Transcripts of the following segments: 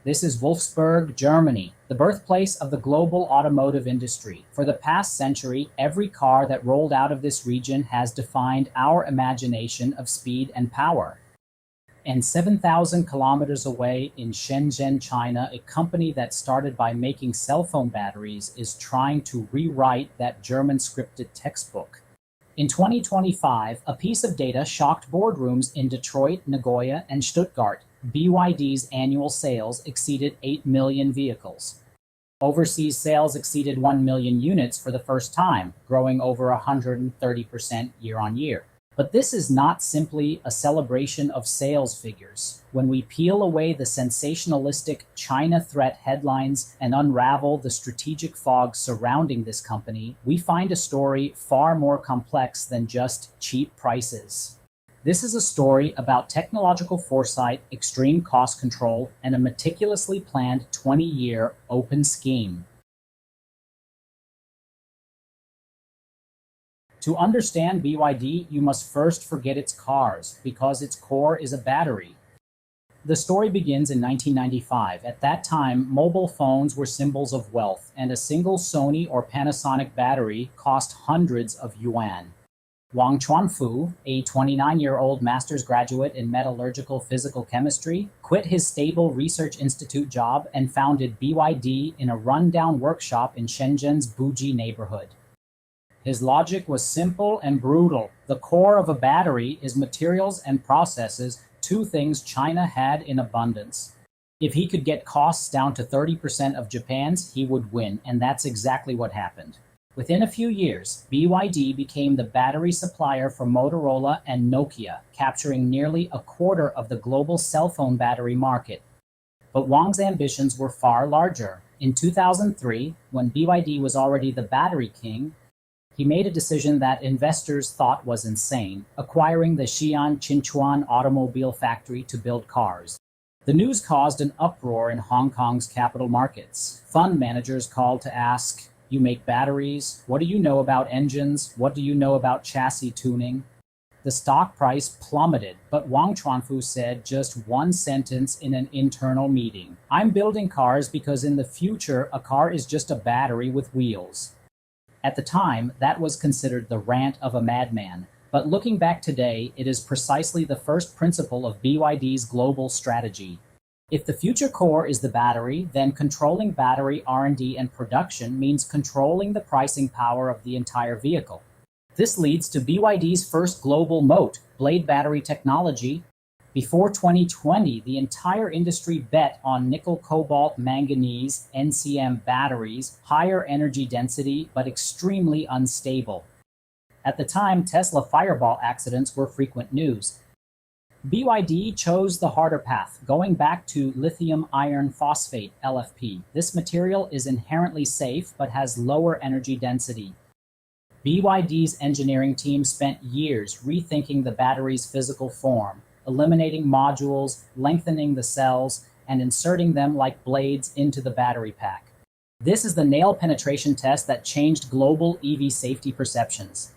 This is Wolfsburg, Germany, the birthplace of the global automotive industry. For the past century, every car that rolled out of this region has defined our imagination of speed and power. And 7,000 kilometers away in Shenzhen, China, a company that started by making cell phone batteries is trying to rewrite that German scripted textbook. In 2025, a piece of data shocked boardrooms in Detroit, Nagoya, and Stuttgart. BYD's annual sales exceeded 8 million vehicles. Overseas sales exceeded 1 million units for the first time, growing over 130% year on year. But this is not simply a celebration of sales figures. When we peel away the sensationalistic China threat headlines and unravel the strategic fog surrounding this company, we find a story far more complex than just cheap prices. This is a story about technological foresight, extreme cost control, and a meticulously planned 20-year open scheme. To understand BYD, you must first forget its cars, because its core is a battery. The story begins in 1995. At that time, mobile phones were symbols of wealth, and a single Sony or Panasonic battery cost hundreds of yuan. Wang Chuanfu, a 29-year-old master's graduate in metallurgical physical chemistry, quit his stable research institute job and founded BYD in a rundown workshop in Shenzhen's Buji neighborhood. His logic was simple and brutal. The core of a battery is materials and processes, two things China had in abundance. If he could get costs down to 30% of Japan's, he would win, and that's exactly what happened. Within a few years, BYD became the battery supplier for Motorola and Nokia, capturing nearly a quarter of the global cell phone battery market. But Wang's ambitions were far larger. In 2003, when BYD was already the battery king, he made a decision that investors thought was insane, acquiring the Xi'an Qinchuan automobile factory to build cars. The news caused an uproar in Hong Kong's capital markets. Fund managers called to ask, "You make batteries? What do you know about engines? What do you know about chassis tuning?" The stock price plummeted, but Wang Chuanfu said just one sentence in an internal meeting. "I'm building cars because in the future, a car is just a battery with wheels." At the time, that was considered the rant of a madman. But looking back today, it is precisely the first principle of BYD's global strategy. If the future core is the battery, then controlling battery R&D and production means controlling the pricing power of the entire vehicle. This leads to BYD's first global moat, blade battery technology. Before 2020, the entire industry bet on nickel, cobalt, manganese, NCM batteries, higher energy density, but extremely unstable. At the time, Tesla Fireball accidents were frequent news. BYD chose the harder path, going back to lithium iron phosphate, LFP. This material is inherently safe, but has lower energy density. BYD's engineering team spent years rethinking the battery's physical form, eliminating modules, lengthening the cells, and inserting them like blades into the battery pack. This is the nail penetration test that changed global EV safety perceptions.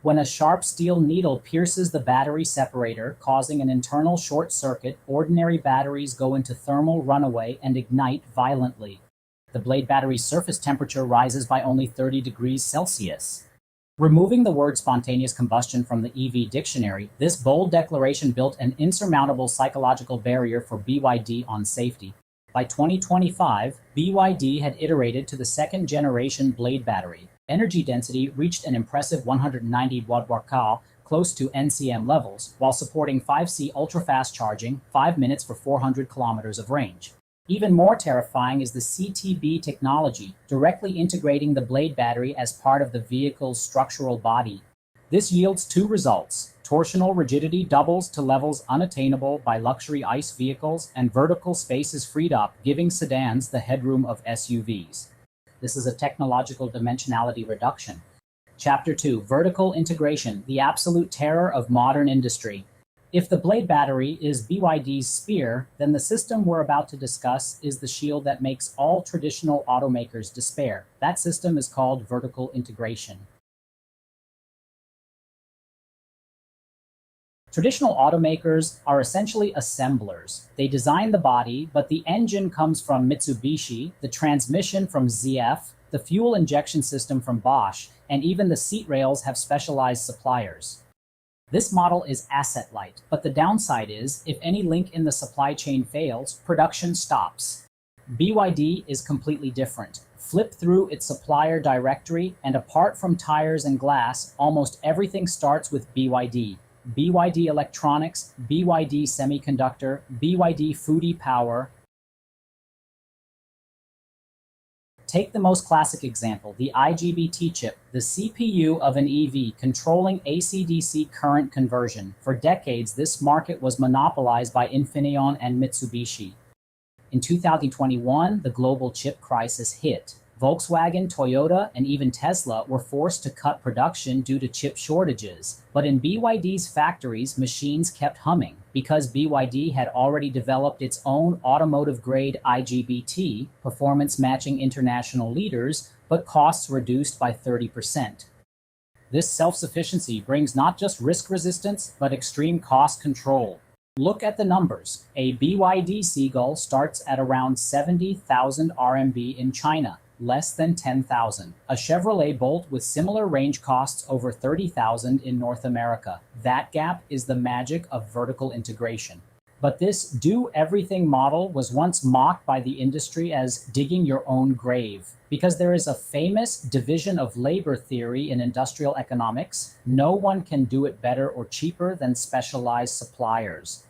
When a sharp steel needle pierces the battery separator, causing an internal short circuit, ordinary batteries go into thermal runaway and ignite violently. The blade battery's surface temperature rises by only 30 degrees Celsius. Removing the word spontaneous combustion from the EV dictionary, this bold declaration built an insurmountable psychological barrier for BYD on safety. By 2025, BYD had iterated to the second-generation blade battery. Energy density reached an impressive 190 watt-hour, close to NCM levels, while supporting 5C ultra-fast charging, 5 minutes for 400 kilometers of range. Even more terrifying is the CTB technology, directly integrating the blade battery as part of the vehicle's structural body. This yields two results. Torsional rigidity doubles to levels unattainable by luxury ICE vehicles, and vertical space is freed up, giving sedans the headroom of SUVs. This is a technological dimensionality reduction. Chapter 2, Vertical Integration, the absolute terror of modern industry. If the blade battery is BYD's spear, then the system we're about to discuss is the shield that makes all traditional automakers despair. That system is called vertical integration. Traditional automakers are essentially assemblers. They design the body, but the engine comes from Mitsubishi, the transmission from ZF, the fuel injection system from Bosch, and even the seat rails have specialized suppliers. This model is asset light, but the downside is, if any link in the supply chain fails, production stops. BYD is completely different. Flip through its supplier directory, and apart from tires and glass, almost everything starts with BYD. BYD Electronics, BYD Semiconductor, BYD Foodie Power. Take the most classic example, the IGBT chip, the CPU of an EV controlling AC-DC current conversion. For decades, this market was monopolized by Infineon and Mitsubishi. In 2021, the global chip crisis hit. Volkswagen, Toyota, and even Tesla were forced to cut production due to chip shortages. But in BYD's factories, machines kept humming because BYD had already developed its own automotive-grade IGBT, performance matching international leaders, but costs reduced by 30%. This self-sufficiency brings not just risk resistance, but extreme cost control. Look at the numbers. A BYD Seagull starts at around 70,000 RMB in China, less than 10,000. A Chevrolet Bolt with similar range costs over 30,000 in North America. That gap is the magic of vertical integration. But this do-everything model was once mocked by the industry as digging your own grave. Because there is a famous division of labor theory in industrial economics, no one can do it better or cheaper than specialized suppliers.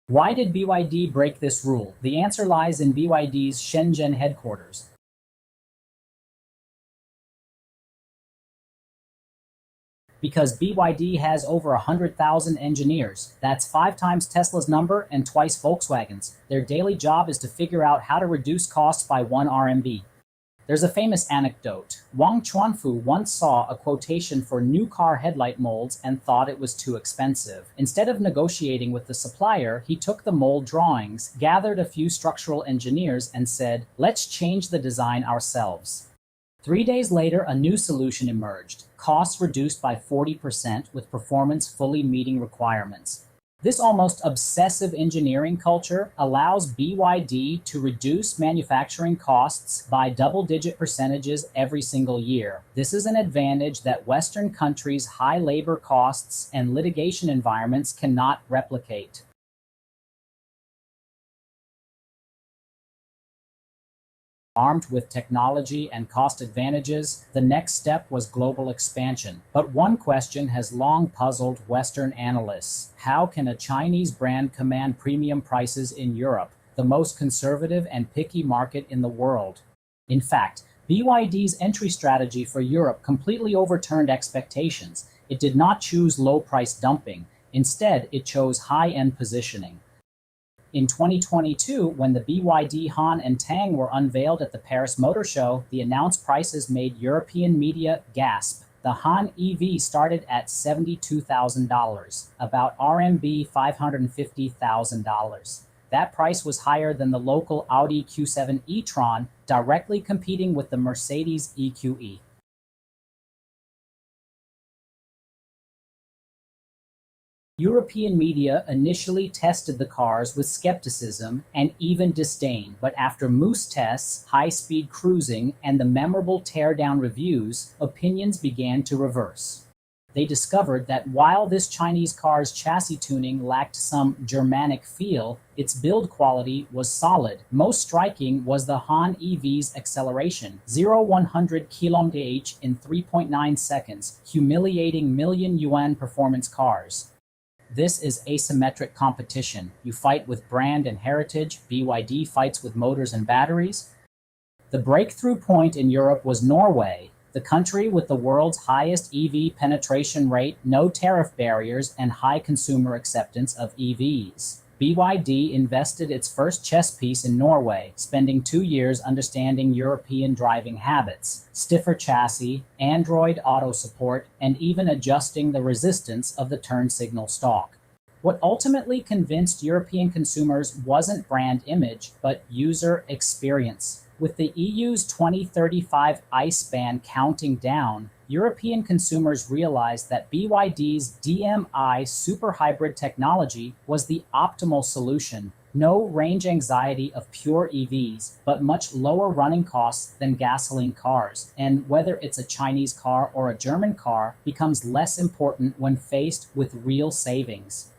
Why did BYD break this rule? The answer lies in BYD's Shenzhen headquarters. Because BYD has over 100,000 engineers. That's 5 times Tesla's number and twice Volkswagen's. Their daily job is to figure out how to reduce costs by 1 RMB. There's a famous anecdote. Wang Chuanfu once saw a quotation for new car headlight molds and thought it was too expensive. Instead of negotiating with the supplier, he took the mold drawings, gathered a few structural engineers, and said, "Let's change the design ourselves." 3 days later, a new solution emerged. Costs reduced by 40% with performance fully meeting requirements. This almost obsessive engineering culture allows BYD to reduce manufacturing costs by double-digit percentages every single year. This is an advantage that Western countries' high labor costs and litigation environments cannot replicate. Armed with technology and cost advantages, the next step was global expansion. But one question has long puzzled Western analysts. How can a Chinese brand command premium prices in Europe, the most conservative and picky market in the world? In fact, BYD's entry strategy for Europe completely overturned expectations. It did not choose low-price dumping. Instead, it chose high-end positioning. In 2022, when the BYD Han and Tang were unveiled at the Paris Motor Show, the announced prices made European media gasp. The Han EV started at $72,000, about RMB $550,000. That price was higher than the local Audi Q7 e-tron, directly competing with the Mercedes EQE. European media initially tested the cars with skepticism and even disdain, but after moose tests, high-speed cruising, and the memorable teardown reviews, opinions began to reverse. They discovered that while this Chinese car's chassis tuning lacked some Germanic feel, its build quality was solid. Most striking was the Han EV's acceleration, 0-100 km/h in 3.9 seconds, humiliating million-yuan performance cars. This is asymmetric competition. You fight with brand and heritage, BYD fights with motors and batteries. The breakthrough point in Europe was Norway, the country with the world's highest EV penetration rate, no tariff barriers, and high consumer acceptance of EVs. BYD invested its first chess piece in Norway, spending 2 years understanding European driving habits, stiffer chassis, Android Auto support, and even adjusting the resistance of the turn signal stalk. What ultimately convinced European consumers wasn't brand image, but user experience. With the EU's 2035 ICE ban counting down, European consumers realized that BYD's DMI super hybrid technology was the optimal solution. No range anxiety of pure EVs, but much lower running costs than gasoline cars. And whether it's a Chinese car or a German car becomes less important when faced with real savings.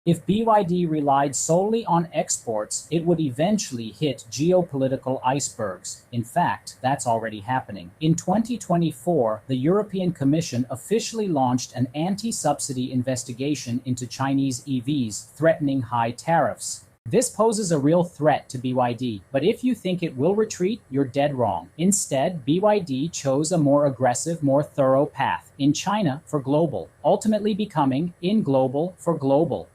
If BYD relied solely on exports, it would eventually hit geopolitical icebergs. In fact, that's already happening. In 2024, the European Commission officially launched an anti-subsidy investigation into Chinese EVs, threatening high tariffs. This poses a real threat to BYD, but if you think it will retreat, you're dead wrong. Instead, BYD chose a more aggressive, more thorough path. In China for global, ultimately becoming in global for global.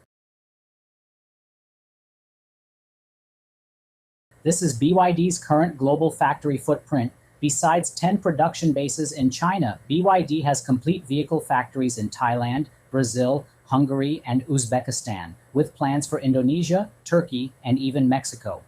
This is BYD's current global factory footprint. Besides 10 production bases in China, BYD has complete vehicle factories in Thailand, Brazil, Hungary, and Uzbekistan, with plans for Indonesia, Turkey, and even Mexico.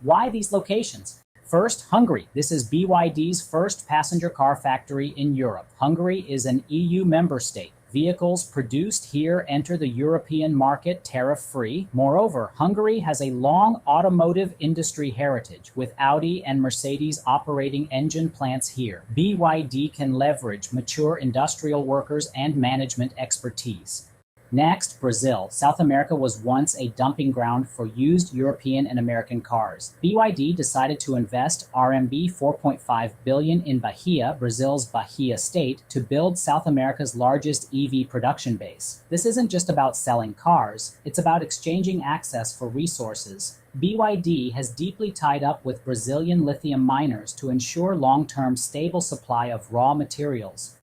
Why these locations? First, Hungary. This is BYD's first passenger car factory in Europe. Hungary is an EU member state. Vehicles produced here enter the European market tariff-free. Moreover, Hungary has a long automotive industry heritage, with Audi and Mercedes operating engine plants here. BYD can leverage mature industrial workers and management expertise. Next, Brazil. South America was once a dumping ground for used European and American cars. BYD decided to invest RMB 4.5 billion in Bahia, Brazil's Bahia state, to build South America's largest EV production base. This isn't just about selling cars, it's about exchanging access for resources. BYD has deeply tied up with Brazilian lithium miners to ensure long-term stable supply of raw materials.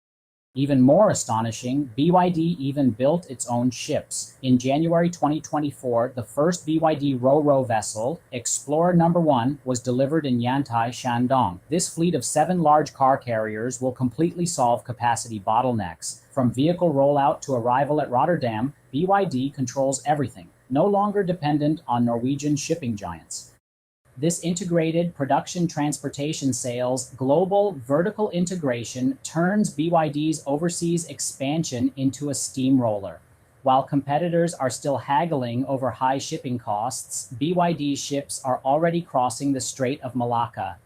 Even more astonishing, BYD even built its own ships. In January 2024, the first BYD Ro-Ro vessel, Explorer No. 1, was delivered in Yantai, Shandong. This fleet of 7 large car carriers will completely solve capacity bottlenecks. From vehicle rollout to arrival at Rotterdam, BYD controls everything, no longer dependent on Norwegian shipping giants. This integrated production transportation sales global vertical integration turns BYD's overseas expansion into a steamroller. While competitors are still haggling over high shipping costs, BYD ships are already crossing the Strait of Malacca.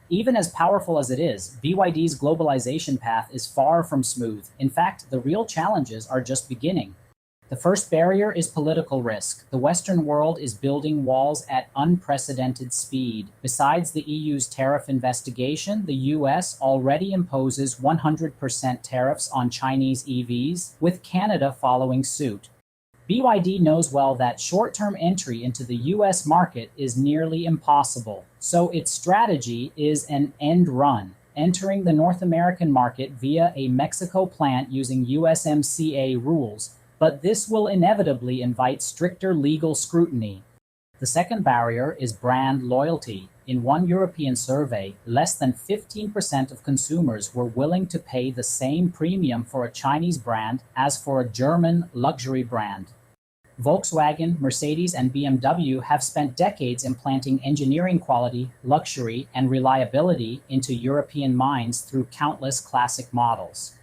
Even as powerful as it is, BYD's globalization path is far from smooth. In fact, the real challenges are just beginning. The first barrier is political risk. The Western world is building walls at unprecedented speed. Besides the EU's tariff investigation, the US already imposes 100% tariffs on Chinese EVs, with Canada following suit. BYD knows well that short-term entry into the US market is nearly impossible, so its strategy is an end run, entering the North American market via a Mexico plant using USMCA rules. But this will inevitably invite stricter legal scrutiny. The second barrier is brand loyalty. In one European survey, less than 15% of consumers were willing to pay the same premium for a Chinese brand as for a German luxury brand. Volkswagen, Mercedes, and BMW have spent decades implanting engineering quality, luxury, and reliability into European minds through countless classic models.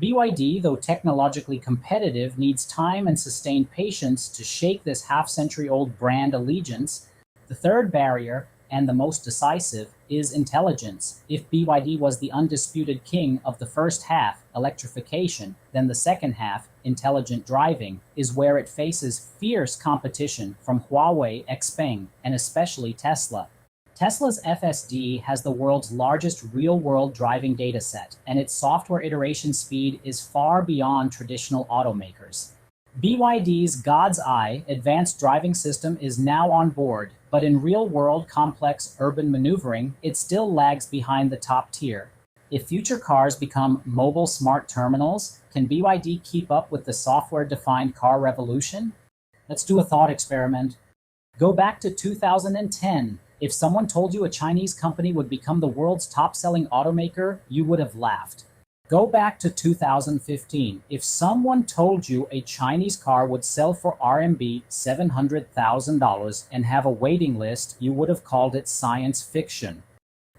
BYD, though technologically competitive, needs time and sustained patience to shake this half-century-old brand allegiance. The third barrier, and the most decisive, is intelligence. If BYD was the undisputed king of the first half, electrification, then the second half, intelligent driving, is where it faces fierce competition from Huawei, Xpeng, and especially Tesla. Tesla's FSD has the world's largest real-world driving dataset, and its software iteration speed is far beyond traditional automakers. BYD's God's Eye advanced driving system is now on board, but in real-world complex urban maneuvering, it still lags behind the top tier. If future cars become mobile smart terminals, can BYD keep up with the software-defined car revolution? Let's do a thought experiment. Go back to 2010. If someone told you a Chinese company would become the world's top-selling automaker, you would have laughed. Go back to 2015. If someone told you a Chinese car would sell for RMB $700,000 and have a waiting list, you would have called it science fiction.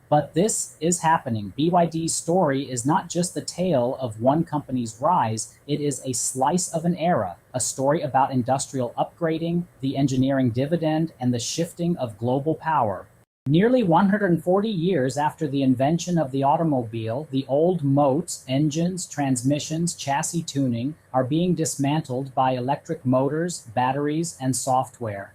But this is happening. BYD's story is not just the tale of one company's rise, it is a slice of an era, a story about industrial upgrading, the engineering dividend, and the shifting of global power. Nearly 140 years after the invention of the automobile, the old moats, engines, transmissions, chassis tuning are being dismantled by electric motors, batteries, and software.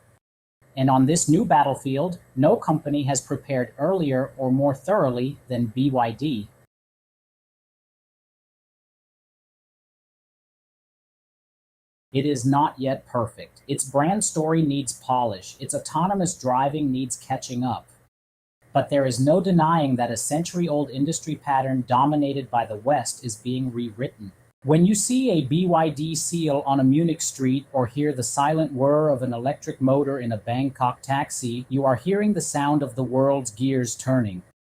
And on this new battlefield, no company has prepared earlier or more thoroughly than BYD. It is not yet perfect. Its brand story needs polish. Its autonomous driving needs catching up. But there is no denying that a century-old industry pattern dominated by the West is being rewritten. When you see a BYD seal on a Munich street or hear the silent whir of an electric motor in a Bangkok taxi, you are hearing the sound of the world's gears turning.